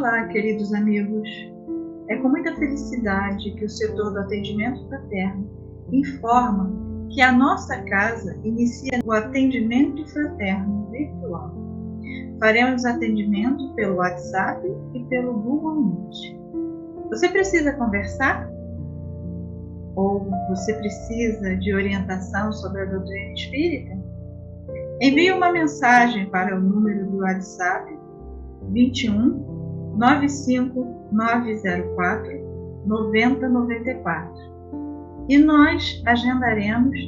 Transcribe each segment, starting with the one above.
Olá, queridos amigos. É com muita felicidade que o setor do atendimento fraterno informa que a nossa casa inicia o atendimento fraterno virtual. Faremos atendimento pelo WhatsApp e pelo Google Meet. Você precisa conversar? Ou você precisa de orientação sobre a doutrina espírita? Envie uma mensagem para o número do WhatsApp 21 95 904 9094 e nós agendaremos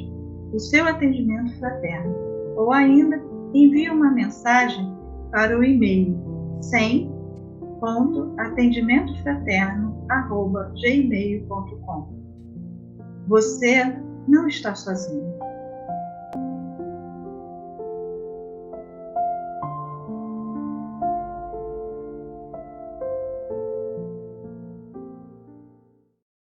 o seu atendimento fraterno. Ou ainda, envie uma mensagem para o e-mail 100.atendimentofraterno@gmail.com. Você não está sozinho.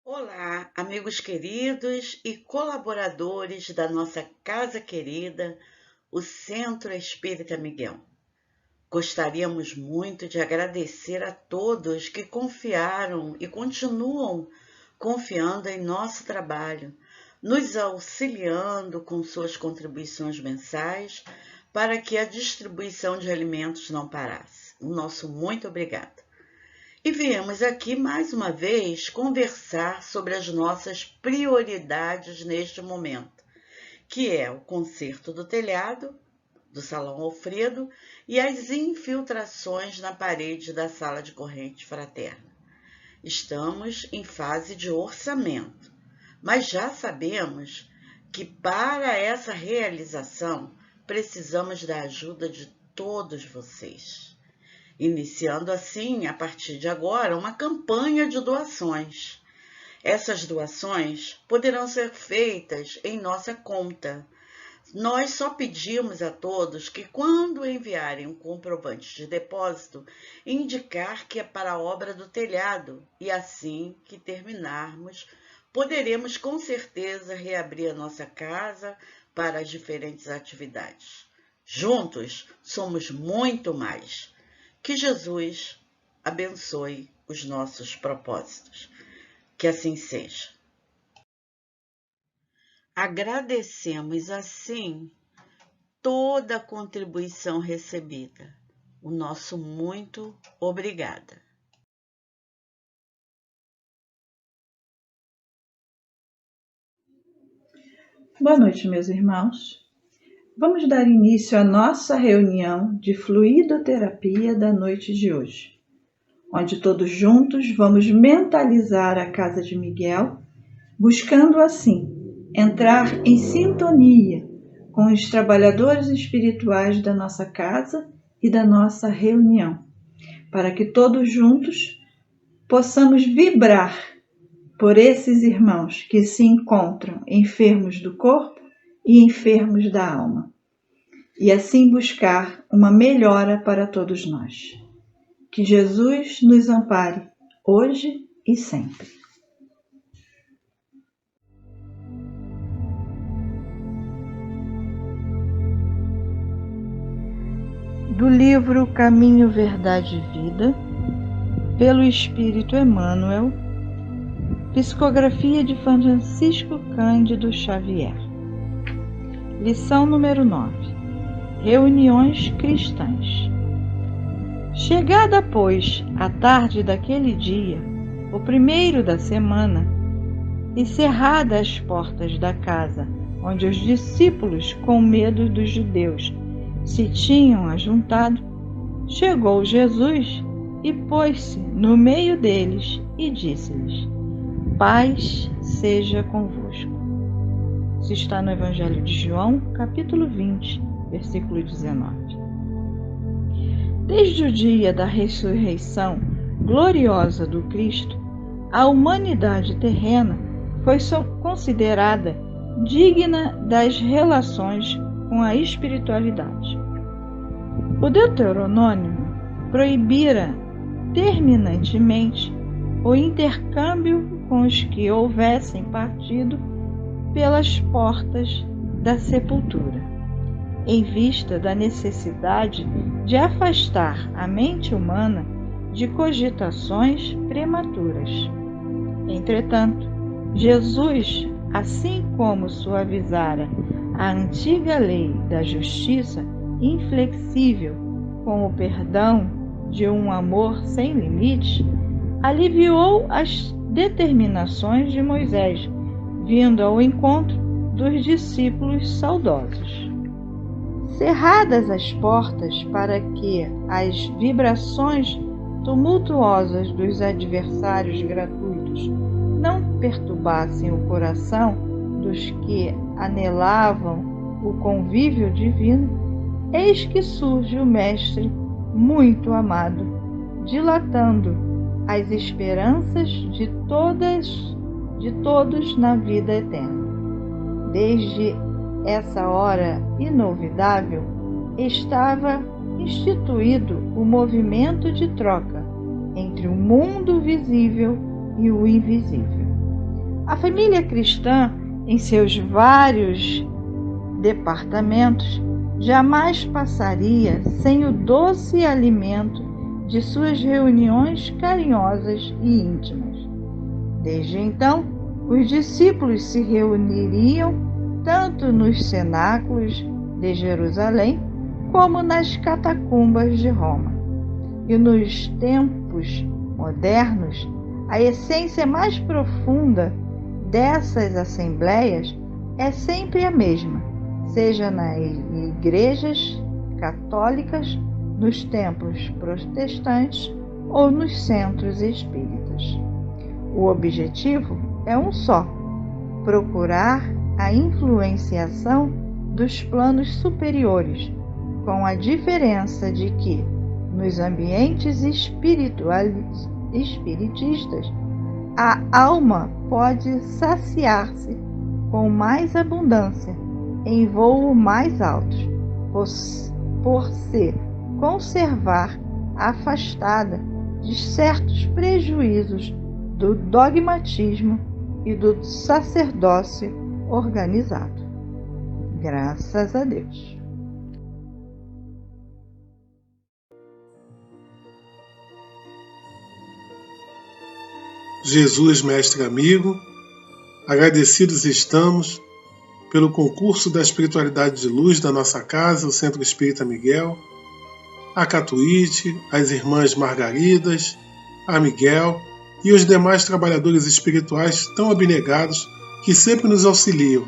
Olá, amigos queridos e colaboradores da nossa casa querida, o Centro Espírita Miguel. Gostaríamos muito de agradecer a todos que confiaram e continuam confiando em nosso trabalho, nos auxiliando com suas contribuições mensais para que a distribuição de alimentos não parasse. O nosso muito obrigado. E viemos aqui mais uma vez conversar sobre as nossas prioridades neste momento, que é o conserto do telhado, do Salão Alfredo e as infiltrações na parede da sala de corrente fraterna. Estamos em fase de orçamento, mas já sabemos que para essa realização precisamos da ajuda de todos vocês. Iniciando assim, a partir de agora, uma campanha de doações. Essas doações poderão ser feitas em nossa conta. Nós só pedimos a todos que, quando enviarem um comprovante de depósito, indicar que é para a obra do telhado e assim que terminarmos, poderemos com certeza reabrir a nossa casa para as diferentes atividades. Juntos, somos muito mais. Que Jesus abençoe os nossos propósitos. Que assim seja. Agradecemos, assim, toda a contribuição recebida. O nosso muito obrigada. Boa noite, meus irmãos. Vamos dar início à nossa reunião de fluidoterapia da noite de hoje, onde todos juntos vamos mentalizar a casa de Miguel, buscando assim entrar em sintonia com os trabalhadores espirituais da nossa casa e da nossa reunião, para que todos juntos possamos vibrar por esses irmãos que se encontram enfermos do corpo e enfermos da alma, e assim buscar uma melhora para todos nós. Que Jesus nos ampare hoje e sempre. Do livro Caminho, Verdade e Vida, pelo Espírito Emmanuel, psicografia de Francisco Cândido Xavier. Lição número 9. Reuniões cristãs. Chegada, pois, a tarde daquele dia, o primeiro da semana, e cerradas as portas da casa, onde os discípulos, com medo dos judeus, se tinham ajuntado, chegou Jesus e pôs-se no meio deles e disse-lhes: Paz seja convosco. Isso está no Evangelho de João, capítulo 20, versículo 19. Desde o dia da ressurreição gloriosa do Cristo, a humanidade terrena foi considerada digna das relações com a espiritualidade. O Deuteronômio proibira terminantemente o intercâmbio com os que houvessem partido pelas portas da sepultura, em vista da necessidade de afastar a mente humana de cogitações prematuras. Entretanto, Jesus, assim como suavizara a antiga lei da justiça inflexível com o perdão de um amor sem limites, aliviou as determinações de Moisés, vindo ao encontro dos discípulos saudosos. Cerradas as portas para que as vibrações tumultuosas dos adversários gratuitos não perturbassem o coração dos que anelavam o convívio divino, eis que surge o Mestre muito amado, dilatando as esperanças de todos na vida eterna. Desde essa hora inovidável, estava instituído o movimento de troca entre o mundo visível e o invisível. A família cristã, em seus vários departamentos, jamais passaria sem o doce alimento de suas reuniões carinhosas e íntimas. Desde então, os discípulos se reuniriam tanto nos cenáculos de Jerusalém como nas catacumbas de Roma. E nos tempos modernos, a essência mais profunda dessas assembleias é sempre a mesma, seja nas igrejas católicas, nos templos protestantes ou nos centros espíritas. O objetivo é um só: procurar a influenciação dos planos superiores, com a diferença de que, nos ambientes espiritistas, a alma pode saciar-se com mais abundância em voo mais alto, por se conservar afastada de certos prejuízos do dogmatismo e do sacerdócio organizado. Graças a Deus. Jesus, mestre amigo, agradecidos estamos pelo concurso da espiritualidade de luz da nossa casa, o Centro Espírita Miguel, a Catuíte, as irmãs Margaridas, a Miguel e os demais trabalhadores espirituais tão abnegados que sempre nos auxiliam.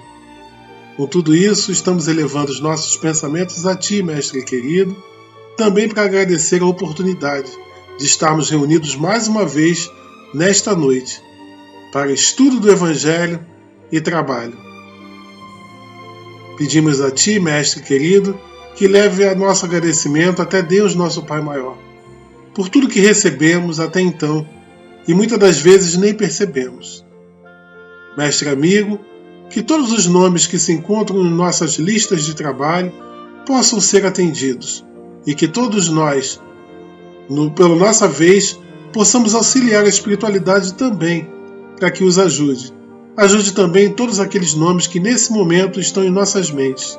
Com tudo isso, estamos elevando os nossos pensamentos a Ti, mestre querido, também para agradecer a oportunidade de estarmos reunidos mais uma vez nesta noite, para estudo do Evangelho e trabalho. Pedimos a Ti, mestre querido, que leve a nosso agradecimento até Deus, nosso Pai Maior, por tudo que recebemos até então e muitas das vezes nem percebemos. Mestre amigo, que todos os nomes que se encontram em nossas listas de trabalho possam ser atendidos e que todos nós, pela nossa vez, possamos auxiliar a espiritualidade também, para que os ajude. Ajude também todos aqueles nomes que nesse momento estão em nossas mentes.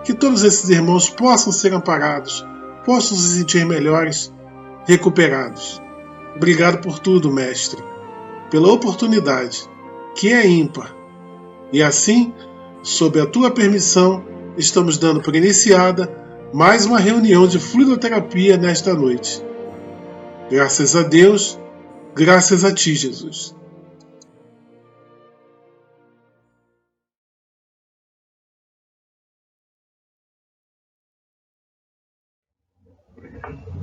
Que todos esses irmãos possam ser amparados, possam se sentir melhores, recuperados. Obrigado por tudo, mestre, pela oportunidade, que é ímpar. E assim, sob a tua permissão, estamos dando por iniciada mais uma reunião de fluidoterapia nesta noite. Graças a Deus, graças a Ti, Jesus.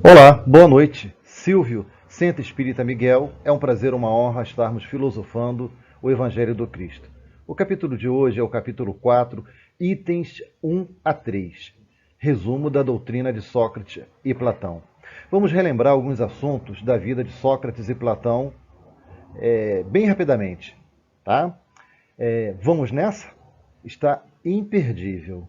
Olá, boa noite. Silvio, Centro Espírita Miguel, é um prazer, uma honra estarmos filosofando o Evangelho do Cristo. O capítulo de hoje é o capítulo 4, itens 1 a 3, resumo da doutrina de Sócrates e Platão. Vamos relembrar alguns assuntos da vida de Sócrates e Platão bem rapidamente, tá? Vamos nessa? Está imperdível.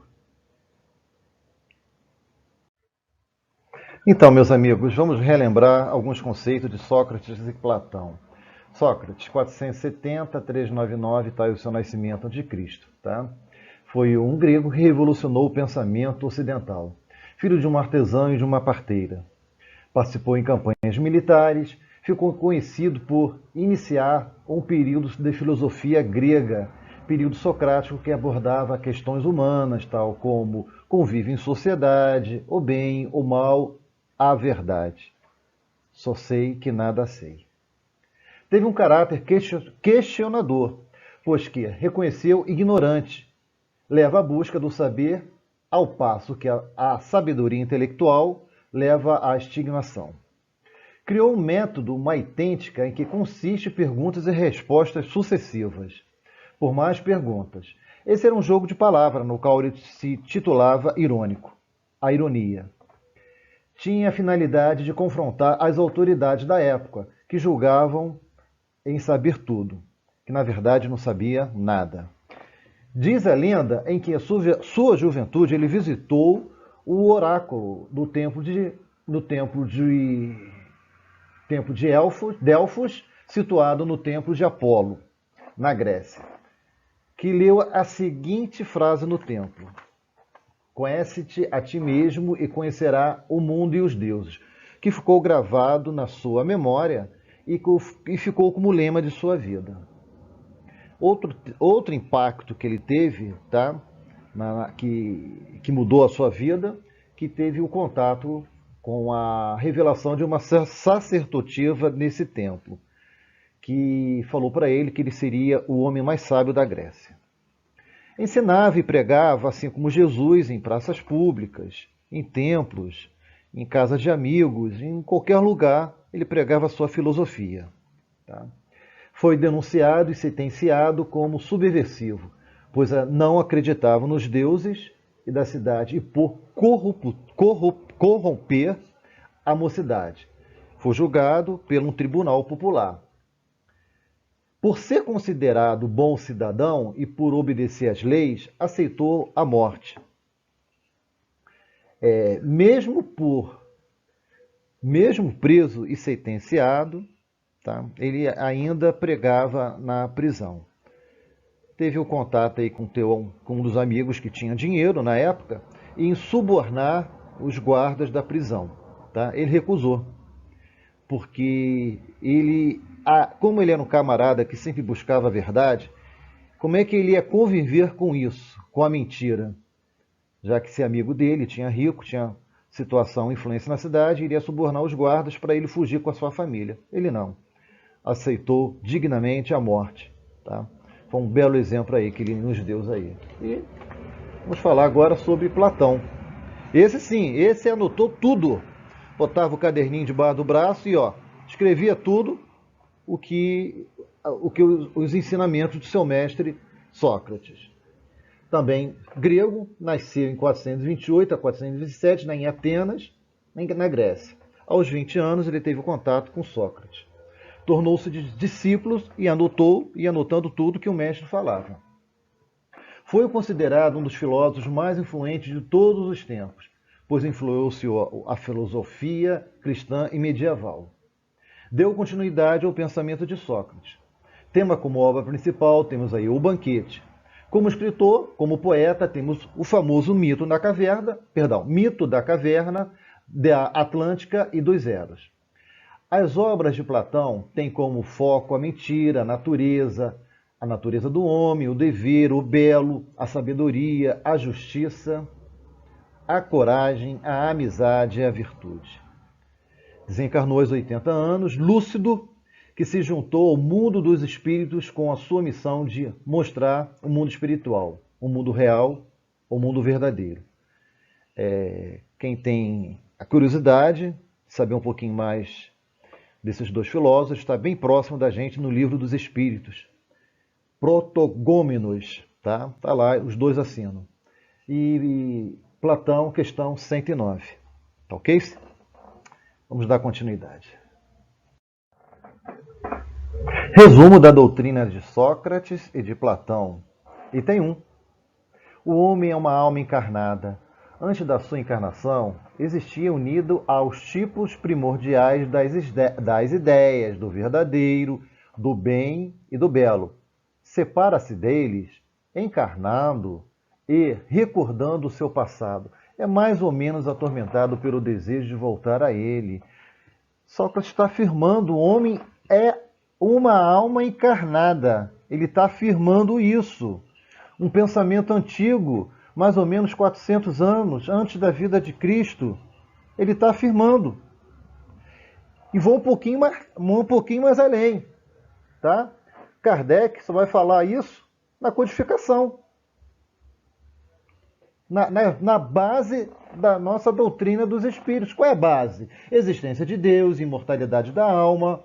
Então, meus amigos, vamos relembrar alguns conceitos de Sócrates e Platão. Sócrates, 470 a 399, está aí o seu nascimento antes de Cristo, tá? Foi um grego que revolucionou o pensamento ocidental, filho de um artesão e de uma parteira. Participou em campanhas militares, ficou conhecido por iniciar um período de filosofia grega, período socrático que abordava questões humanas, tal como convívio em sociedade, o bem, o mal, a verdade. Só sei que nada sei. Teve um caráter questionador, pois que reconheceu ignorante, leva à busca do saber, ao passo que a sabedoria intelectual leva à estigmação. Criou um método, uma autêntica, em que consiste em perguntas e respostas sucessivas, por mais perguntas. Esse era um jogo de palavras, no qual ele se titulava irônico, a ironia. Tinha a finalidade de confrontar as autoridades da época, que julgavam em saber tudo, que na verdade não sabia nada. Diz a lenda em que em sua juventude ele visitou o oráculo do templo de Delfos, situado no templo de Apolo, na Grécia, que leu a seguinte frase no templo: conhece-te a ti mesmo e conhecerá o mundo e os deuses, que ficou gravado na sua memória e ficou como lema de sua vida. Outro impacto que ele teve, tá, que mudou a sua vida, que teve o contato com a revelação de uma sacerdotisa nesse templo, que falou para ele que ele seria o homem mais sábio da Grécia. Ensinava e pregava, assim como Jesus, em praças públicas, em templos, em casas de amigos, em qualquer lugar, ele pregava a sua filosofia. Tá? Foi denunciado e sentenciado como subversivo, pois não acreditava nos deuses e da cidade e por corromper a mocidade. Foi julgado por um tribunal popular. Por ser considerado bom cidadão e por obedecer às leis, aceitou a morte. Mesmo preso e sentenciado, tá, ele ainda pregava na prisão. Teve o contato aí com um dos amigos que tinha dinheiro na época em subornar os guardas da prisão. Tá? Ele recusou, porque como ele era um camarada que sempre buscava a verdade, como é que ele ia conviver com isso, com a mentira? Já que esse amigo dele tinha rico, tinha situação, influência na cidade, iria subornar os guardas para ele fugir com a sua família. Ele não. Aceitou dignamente a morte. Tá? Foi um belo exemplo aí que ele nos deu aí. E vamos falar agora sobre Platão. Esse anotou tudo. Botava o caderninho debaixo do braço e escrevia tudo os ensinamentos de seu mestre Sócrates. Também grego, nasceu em 428 a 427 em Atenas, na Grécia. Aos 20 anos ele teve contato com Sócrates. Tornou-se discípulo e anotando tudo que o mestre falava. Foi considerado um dos filósofos mais influentes de todos os tempos, pois influenciou a filosofia cristã e medieval. Deu continuidade ao pensamento de Sócrates. Tema como obra principal, temos aí O Banquete. Como escritor, como poeta, temos o famoso mito da caverna, da Atlântica e dos Eros. As obras de Platão têm como foco a mentira, a natureza do homem, o dever, o belo, a sabedoria, a justiça, a coragem, a amizade e a virtude. Desencarnou aos 80 anos, lúcido, que se juntou ao mundo dos espíritos com a sua missão de mostrar o mundo espiritual, o mundo real, o mundo verdadeiro. Quem tem a curiosidade de saber um pouquinho mais desses dois filósofos, está bem próximo da gente no Livro dos Espíritos. Protagômenos, tá? Tá lá, os dois assinam. E Platão, questão 109. Tá ok? Vamos dar continuidade. Resumo da doutrina de Sócrates e de Platão. Item 1. O homem é uma alma encarnada. Antes da sua encarnação, existia unido aos tipos primordiais das ideias, do verdadeiro, do bem e do belo. Separa-se deles, encarnando e recordando o seu passado. É mais ou menos atormentado pelo desejo de voltar a ele, Sócrates está afirmando: o homem é uma alma encarnada. Ele está afirmando isso. Um pensamento antigo, mais ou menos 400 anos antes da vida de Cristo, ele está afirmando. E vou um pouquinho mais além. Tá? Kardec só vai falar isso na codificação. Na base da nossa doutrina dos espíritos. Qual é a base? Existência de Deus, imortalidade da alma,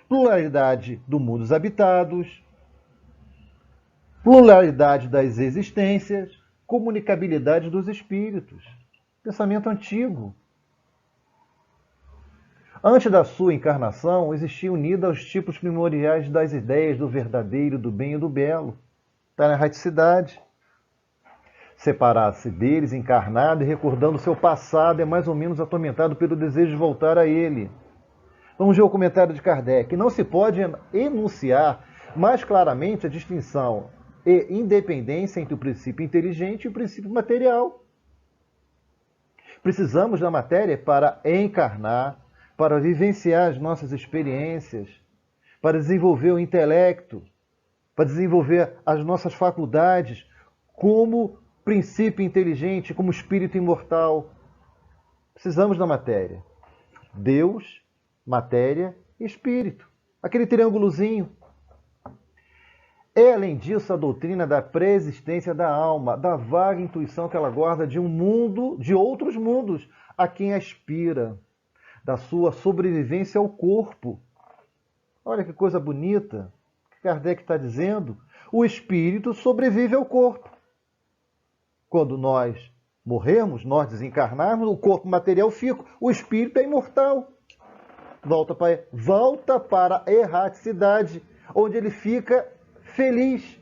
pluralidade do mundo dos habitados, pluralidade das existências, comunicabilidade dos espíritos. Pensamento antigo. Antes da sua encarnação, existia unida aos tipos primordiais das ideias do verdadeiro, do bem e do belo. Está na erraticidade. Separar-se deles, encarnado e recordando seu passado, é mais ou menos atormentado pelo desejo de voltar a ele. Vamos ver o comentário de Kardec. Não se pode enunciar mais claramente a distinção e independência entre o princípio inteligente e o princípio material. Precisamos da matéria para encarnar, para vivenciar as nossas experiências, para desenvolver o intelecto, para desenvolver as nossas faculdades como princípio inteligente, como espírito imortal. Precisamos da matéria. Deus, matéria e espírito. Aquele triângulozinho. É, além disso, a doutrina da pré-existência da alma, da vaga intuição que ela guarda de um mundo, de outros mundos, a quem aspira, da sua sobrevivência ao corpo. Olha que coisa bonita que Kardec está dizendo. O espírito sobrevive ao corpo. Quando nós morrermos, nós desencarnarmos, o corpo material fica, o espírito é imortal. Volta para a erraticidade, onde ele fica feliz.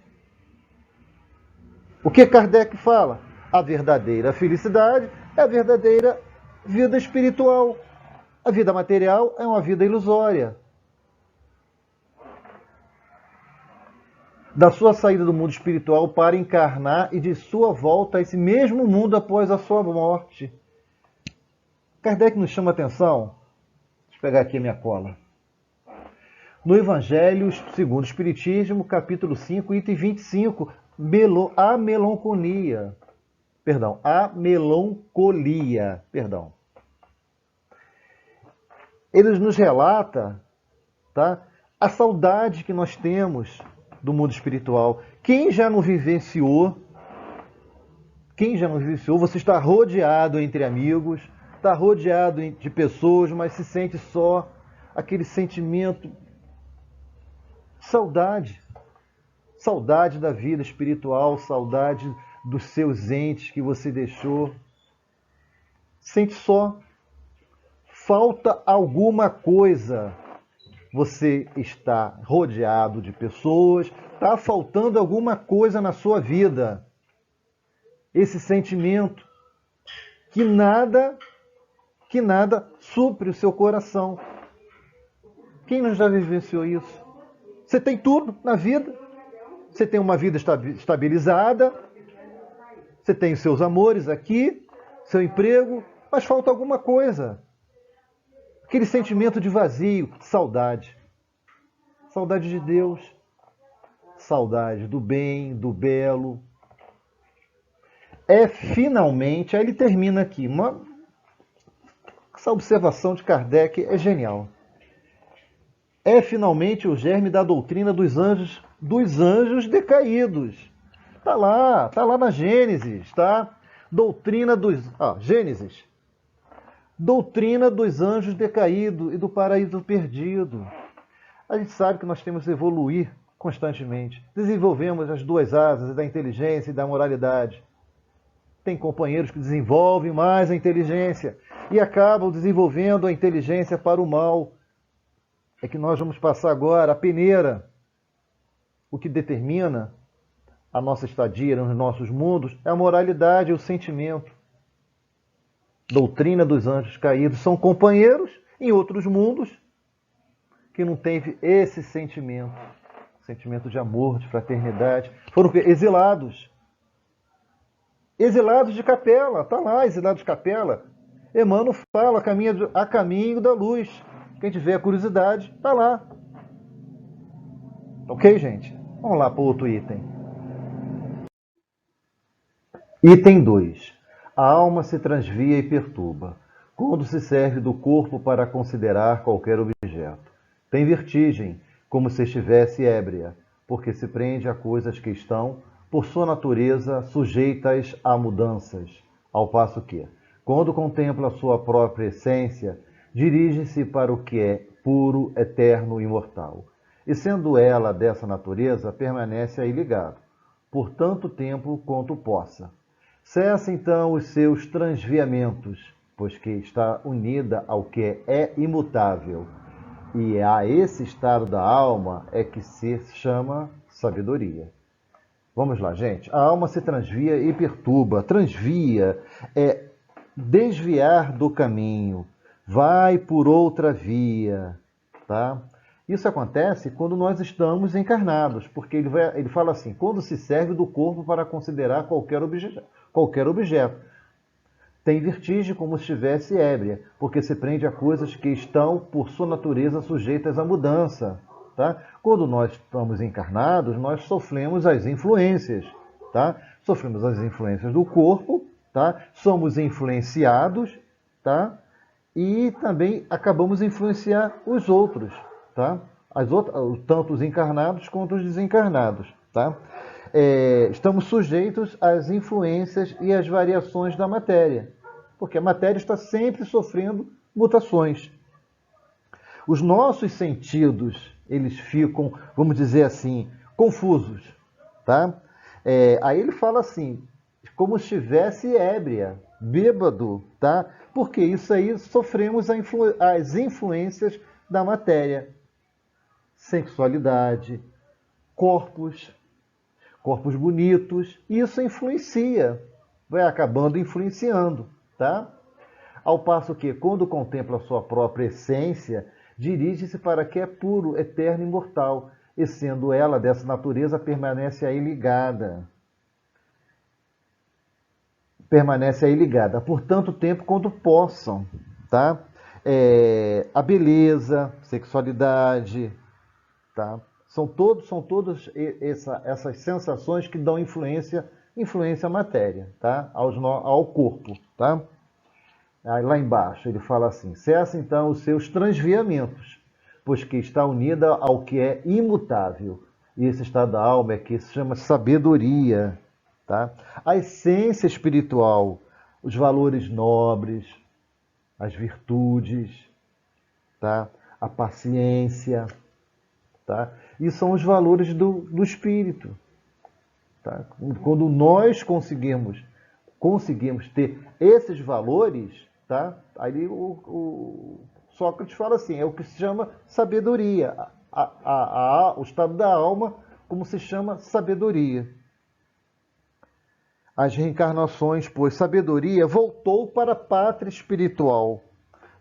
O que Kardec fala? A verdadeira felicidade é a verdadeira vida espiritual. A vida material é uma vida ilusória. Da sua saída do mundo espiritual para encarnar e de sua volta a esse mesmo mundo após a sua morte. Kardec nos chama a atenção. Deixa eu pegar aqui a minha cola. No Evangelho segundo o Espiritismo, capítulo 5, item 25, a melancolia. Ele nos relata, tá, a saudade que nós temos do mundo espiritual. Quem já não vivenciou, você está rodeado entre amigos, está rodeado de pessoas, mas se sente só, aquele sentimento, saudade da vida espiritual, saudade dos seus entes que você deixou, sente só, falta alguma coisa. Você está rodeado de pessoas, está faltando alguma coisa na sua vida. Esse sentimento que nada supre o seu coração. Quem não já vivenciou isso? Você tem tudo na vida. Você tem uma vida estabilizada. Você tem os seus amores aqui, seu emprego, mas falta alguma coisa. Aquele sentimento de vazio, saudade. Saudade de Deus. Saudade do bem, do belo. Finalmente, aí ele termina aqui. Essa observação de Kardec é genial. É finalmente o germe da doutrina dos anjos decaídos. Está lá na Gênesis, tá? Gênesis. Doutrina dos anjos decaídos e do paraíso perdido. A gente sabe que nós temos que evoluir constantemente. Desenvolvemos as duas asas da inteligência e da moralidade. Tem companheiros que desenvolvem mais a inteligência e acabam desenvolvendo a inteligência para o mal. É que nós vamos passar agora a peneira. O que determina a nossa estadia nos nossos mundos é a moralidade e o sentimento. Doutrina dos anjos caídos são companheiros em outros mundos que não teve esse sentimento de amor, de fraternidade. Foram exilados. Exilados de capela. Está lá, exilados de capela. Emmanuel fala a caminho da luz. Quem tiver curiosidade, está lá. Ok, gente? Vamos lá para o outro item. Item 2. A alma se transvia e perturba quando se serve do corpo para considerar qualquer objeto. Tem vertigem, como se estivesse ébria, porque se prende a coisas que estão, por sua natureza, sujeitas a mudanças, ao passo que, quando contempla sua própria essência, dirige-se para o que é puro, eterno e imortal. E sendo ela dessa natureza, permanece aí ligado, por tanto tempo quanto possa. Cessa então os seus transviamentos, pois que está unida ao que é imutável. E a esse estado da alma é que se chama sabedoria. Vamos lá, gente. A alma se transvia e perturba. Transvia é desviar do caminho, vai por outra via, tá? Isso acontece quando nós estamos encarnados, porque ele fala assim, quando se serve do corpo para considerar qualquer objeto. Tem vertigem como se estivesse ébria, porque se prende a coisas que estão, por sua natureza, sujeitas à mudança. Tá? Quando nós estamos encarnados, nós sofremos as influências. Tá? Sofremos as influências do corpo, tá? Somos influenciados, tá? E também acabamos de influenciar os outros. Tá? Tanto os encarnados quanto os desencarnados. Tá? Estamos sujeitos às influências e às variações da matéria, porque a matéria está sempre sofrendo mutações. Os nossos sentidos, eles ficam, vamos dizer assim, confusos. Tá? Aí ele fala assim, como se estivesse ébria, bêbado, tá? Porque isso aí sofremos as influências da matéria. Sexualidade, corpos bonitos, isso influencia, vai acabando influenciando, tá? Ao passo que, quando contempla a sua própria essência, dirige-se para que é puro, eterno e imortal, e sendo ela dessa natureza, permanece aí ligada. Permanece aí ligada por tanto tempo quanto possam, tá? A beleza, sexualidade, tá? São todas essas sensações que dão influência à matéria, tá? Ao corpo. Tá? Aí, lá embaixo ele fala assim, cessa então os seus transviamentos, pois que está unida ao que é imutável. E esse estado da alma é que se chama sabedoria. Tá? A essência espiritual, os valores nobres, as virtudes, tá? A paciência, tá? E são os valores do espírito. Tá? Quando nós conseguimos ter esses valores, tá? Aí o Sócrates fala assim, é o que se chama sabedoria. O estado da alma, como se chama sabedoria. As reencarnações, pois sabedoria voltou para a pátria espiritual,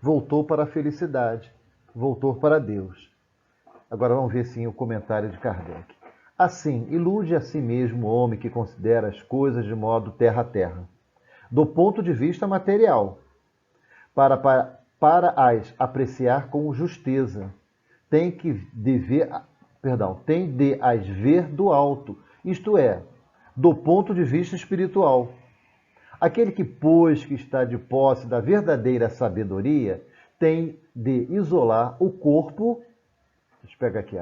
voltou para a felicidade, voltou para Deus. Agora vamos ver sim o comentário de Kardec. Assim, ilude a si mesmo o homem que considera as coisas de modo terra a terra, do ponto de vista material, para as apreciar com justeza. Tem de as ver do alto, isto é, do ponto de vista espiritual. Aquele que, pois, que está de posse da verdadeira sabedoria, tem de isolar o corpo. Deixa eu pegar aqui.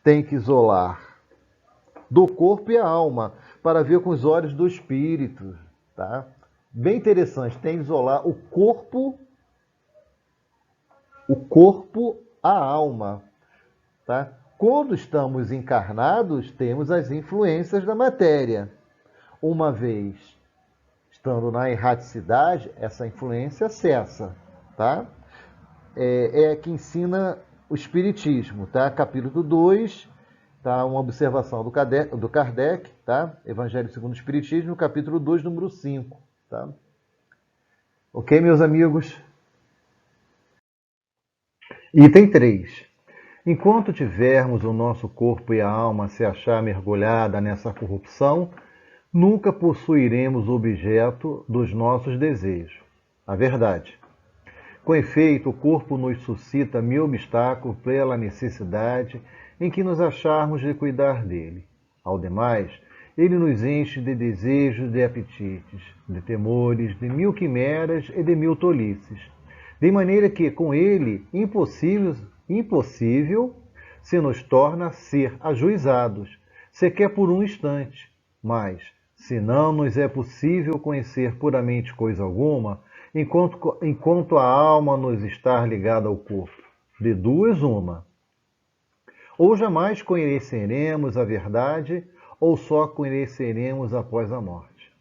Tem que isolar do corpo e a alma, para ver com os olhos do espírito. Tá? Bem interessante, tem que isolar o corpo, a alma. Tá? Quando estamos encarnados, temos as influências da matéria. Uma vez estando na erraticidade, essa influência cessa. Tá? É que ensina o Espiritismo. Tá? Capítulo 2, tá? Uma observação do Kardec, tá? Evangelho segundo o Espiritismo, capítulo 2, número 5. Tá? Ok, meus amigos? Item 3. Enquanto tivermos o nosso corpo e a alma se achar mergulhada nessa corrupção, nunca possuiremos o objeto dos nossos desejos, a verdade. Com efeito, o corpo nos suscita mil obstáculos pela necessidade em que nos acharmos de cuidar dele. Ao demais, ele nos enche de desejos, de apetites, de temores, de mil quimeras e de mil tolices, de maneira que, com ele, impossível se nos torna ser ajuizados, sequer por um instante. Mas, se não nos é possível conhecer puramente coisa alguma, enquanto a alma nos está ligada ao corpo, de duas uma: ou jamais conheceremos a verdade, ou só conheceremos após a morte.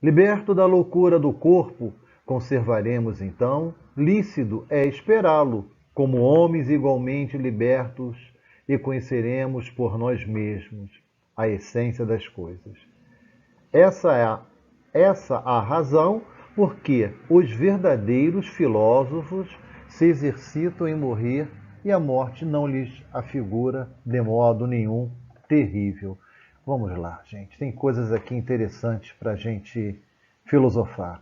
Liberto da loucura do corpo, conservaremos então, lícito é esperá-lo, como homens igualmente libertos, e conheceremos por nós mesmos a essência das coisas. Essa a razão porque os verdadeiros filósofos se exercitam em morrer e a morte não lhes afigura de modo nenhum terrível. Vamos lá, gente. Tem coisas aqui interessantes para a gente filosofar.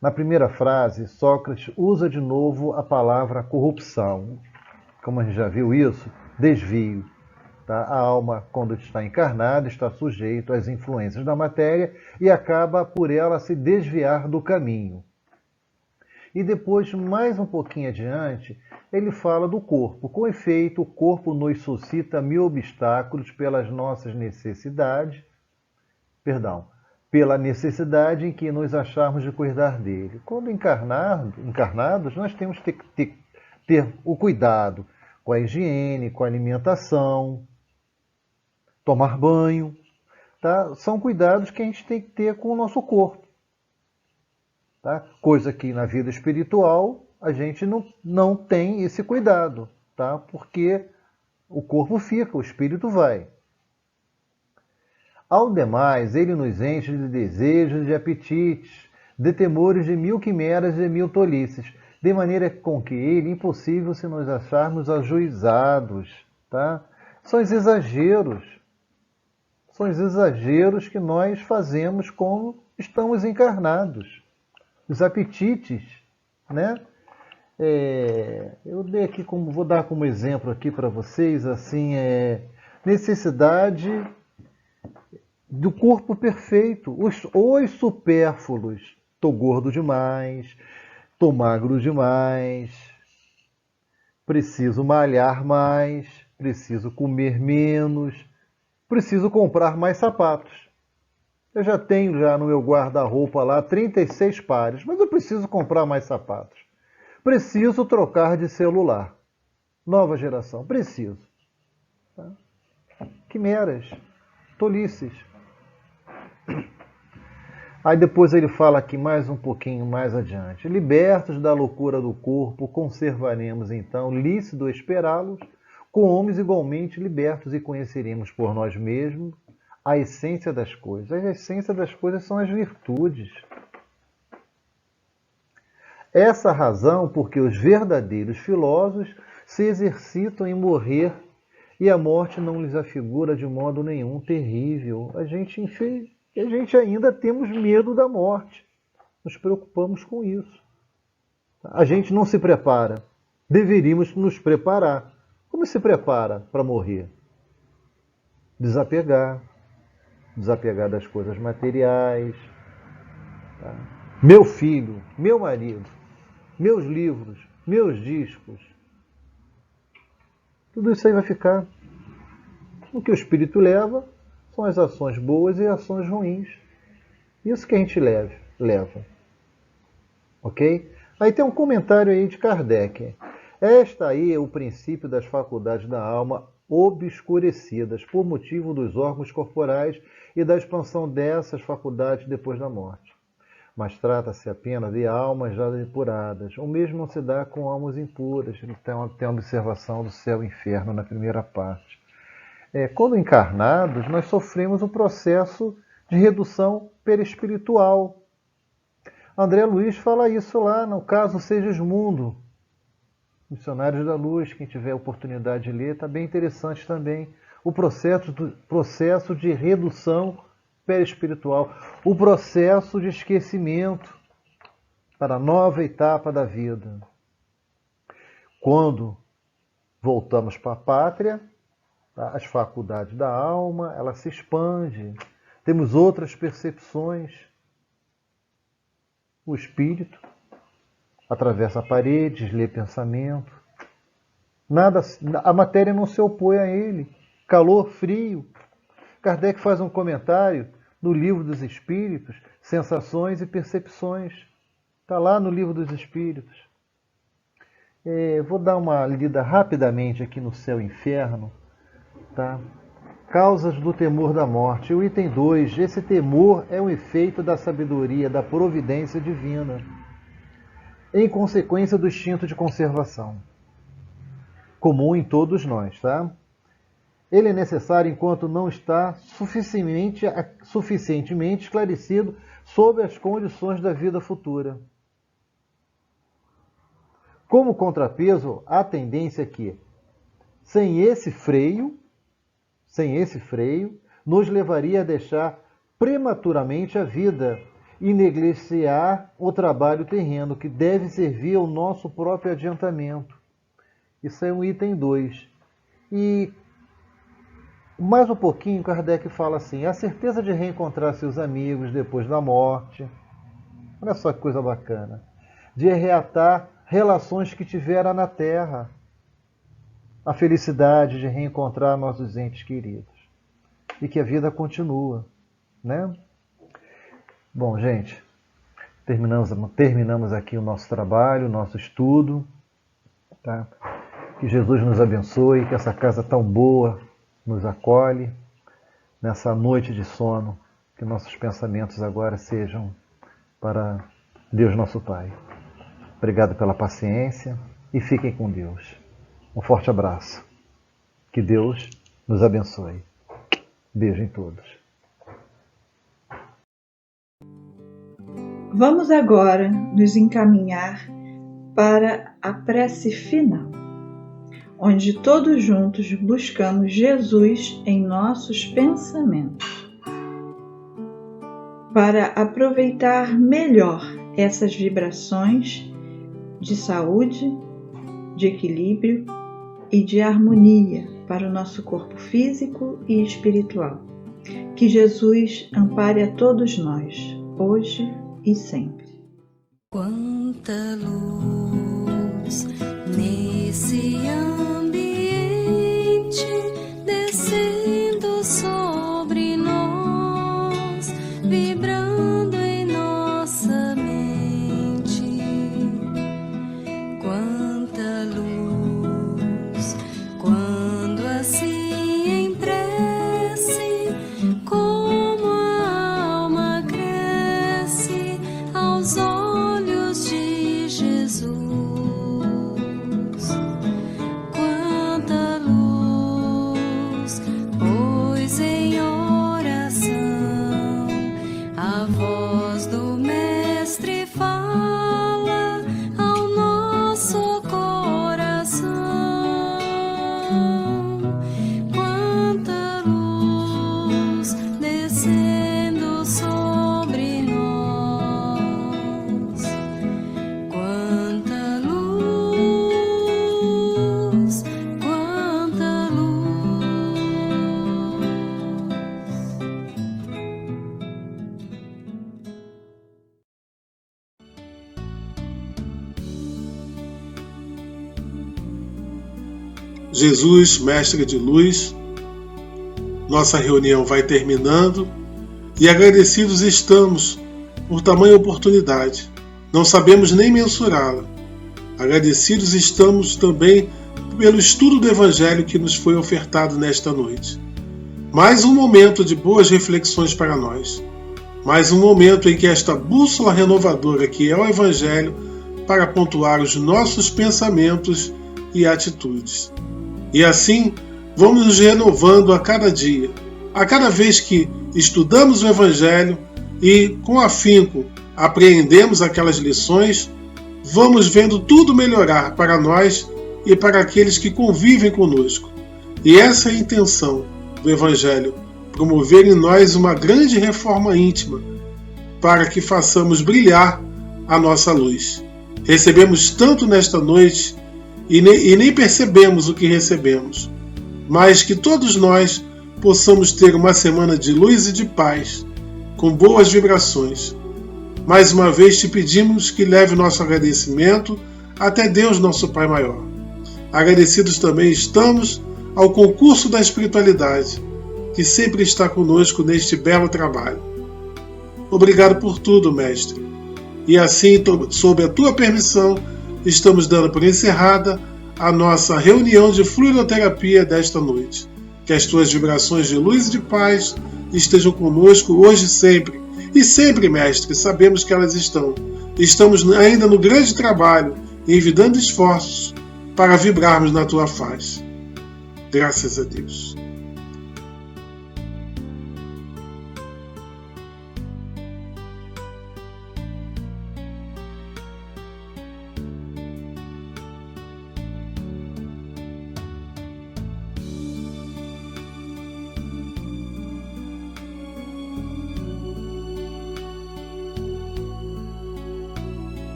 Na primeira frase, Sócrates usa de novo a palavra corrupção. Como a gente já viu isso, desvio. Tá? A alma, quando está encarnada, está sujeita às influências da matéria e acaba por ela se desviar do caminho. E depois, mais um pouquinho adiante, ele fala do corpo. Com efeito, o corpo nos suscita mil obstáculos pelas nossas necessidades, pela necessidade em que nos acharmos de cuidar dele. Quando encarnados, nós temos que ter o cuidado com a higiene, com a alimentação, tomar banho. Tá? São cuidados que a gente tem que ter com o nosso corpo. Tá? Coisa que na vida espiritual a gente não tem esse cuidado, tá? Porque o corpo fica, o espírito vai. Ao demais, ele nos enche de desejos, de apetites, de temores, de mil quimeras e de mil tolices, de maneira com que ele, impossível se nos acharmos ajuizados. Tá? São os exageros que nós fazemos quando estamos encarnados. Os apetites, né? Eu dei aqui vou dar como exemplo aqui para vocês, assim, necessidade do corpo perfeito, os supérfluos. Estou gordo demais, estou magro demais, preciso malhar mais, preciso comer menos, preciso comprar mais sapatos. Eu já tenho no meu guarda-roupa lá 36 pares, mas eu preciso comprar mais sapatos. Preciso trocar de celular. Nova geração, preciso. Tá? Quimeras, tolices. Aí depois ele fala aqui mais um pouquinho mais adiante. Libertos da loucura do corpo, conservaremos então, lícito esperá-los, com homens igualmente libertos e conheceremos por nós mesmos a essência das coisas. A essência das coisas são as virtudes. Essa razão porque os verdadeiros filósofos se exercitam em morrer e a morte não lhes afigura de modo nenhum terrível. A gente ainda temos medo da morte. Nos preocupamos com isso. A gente não se prepara. Deveríamos nos preparar. Como se prepara para morrer? Desapegar das coisas materiais. Tá? Meu filho, meu marido, meus livros, meus discos. Tudo isso aí vai ficar. O que o espírito leva são as ações boas e ações ruins. Isso que a gente leva. Ok? Aí tem um comentário aí de Kardec. Esta aí é o princípio das faculdades da alma obscurecidas por motivo dos órgãos corporais e da expansão dessas faculdades depois da morte. Mas trata-se apenas de almas já depuradas. O mesmo não se dá com almas impuras. Tem uma observação do céu e inferno na primeira parte. Quando encarnados, nós sofremos um processo de redução perispiritual. André Luiz fala isso lá no caso Segismundo. Missionários da Luz, quem tiver oportunidade de ler, está bem interessante também. O processo de redução perispiritual, o processo de esquecimento. para a nova etapa da vida. Quando voltamos para a pátria, as faculdades da alma, ela se expande. Temos outras percepções. O espírito atravessa paredes, lê pensamento. Nada, a matéria não se opõe a ele. Calor, frio. Kardec faz um comentário no Livro dos Espíritos, Sensações e Percepções. Está lá no Livro dos Espíritos. Vou dar uma lida rapidamente aqui no Céu e Inferno. Tá? Causas do temor da morte. O item 2. Esse temor é um efeito da sabedoria, da providência divina, em consequência do instinto de conservação, comum em todos nós. Tá? Ele é necessário enquanto não está suficientemente esclarecido sobre as condições da vida futura. Como contrapeso, há tendência que, sem esse freio, nos levaria a deixar prematuramente a vida e negligenciar o trabalho terreno, que deve servir ao nosso próprio adiantamento. Isso é um item 2. E mais um pouquinho, Kardec fala assim: a certeza de reencontrar seus amigos depois da morte. Olha só que coisa bacana. De reatar relações que tivera na Terra. A felicidade de reencontrar nossos entes queridos. E que a vida continua, né? Bom, gente, terminamos aqui o nosso trabalho, o nosso estudo. Tá? Que Jesus nos abençoe, que essa casa tão boa nos acolhe nessa noite de sono, que nossos pensamentos agora sejam para Deus nosso Pai. Obrigado pela paciência e fiquem com Deus. Um forte abraço. Que Deus nos abençoe. Beijo em todos. Vamos agora nos encaminhar para a prece final, onde todos juntos buscamos Jesus em nossos pensamentos, para aproveitar melhor essas vibrações de saúde, de equilíbrio e de harmonia para o nosso corpo físico e espiritual. Que Jesus ampare a todos nós, hoje e sempre. Quanta luz nesse ambiente, descendo sobre nós, vibrando em nossa mente. Quanta luz, quando assim em prece, como a alma cresce aos olhos de Jesus. Quanta luz, pois em oração a voz do Mestre fala ao nosso coração. Quanta luz descendo sobre nós. Quanta luz, quanta luz. Jesus, Mestre de Luz, nossa reunião vai terminando e agradecidos estamos por tamanha oportunidade. Não sabemos nem mensurá-la. Agradecidos estamos também pelo estudo do Evangelho que nos foi ofertado nesta noite. Mais um momento de boas reflexões para nós. Mais um momento em que esta bússola renovadora que é o Evangelho para pontuar os nossos pensamentos e atitudes. E assim, vamos nos renovando a cada dia, a cada vez que estudamos o Evangelho e, com afinco, apreendemos aquelas lições, vamos vendo tudo melhorar para nós e para aqueles que convivem conosco. E essa é a intenção do Evangelho, promover em nós uma grande reforma íntima, para que façamos brilhar a nossa luz. Recebemos tanto nesta noite e nem percebemos o que recebemos, mas que todos nós possamos ter uma semana de luz e de paz, com boas vibrações. Mais uma vez te pedimos que leve nosso agradecimento até Deus, nosso Pai Maior. Agradecidos também estamos ao concurso da espiritualidade, que sempre está conosco neste belo trabalho. Obrigado por tudo, Mestre. E assim, sob a tua permissão, estamos dando por encerrada a nossa reunião de fluidoterapia desta noite. Que as tuas vibrações de luz e de paz estejam conosco hoje e sempre. E sempre, Mestre, sabemos que elas estão. Estamos ainda no grande trabalho, envidando esforços para vibrarmos na tua face. Graças a Deus.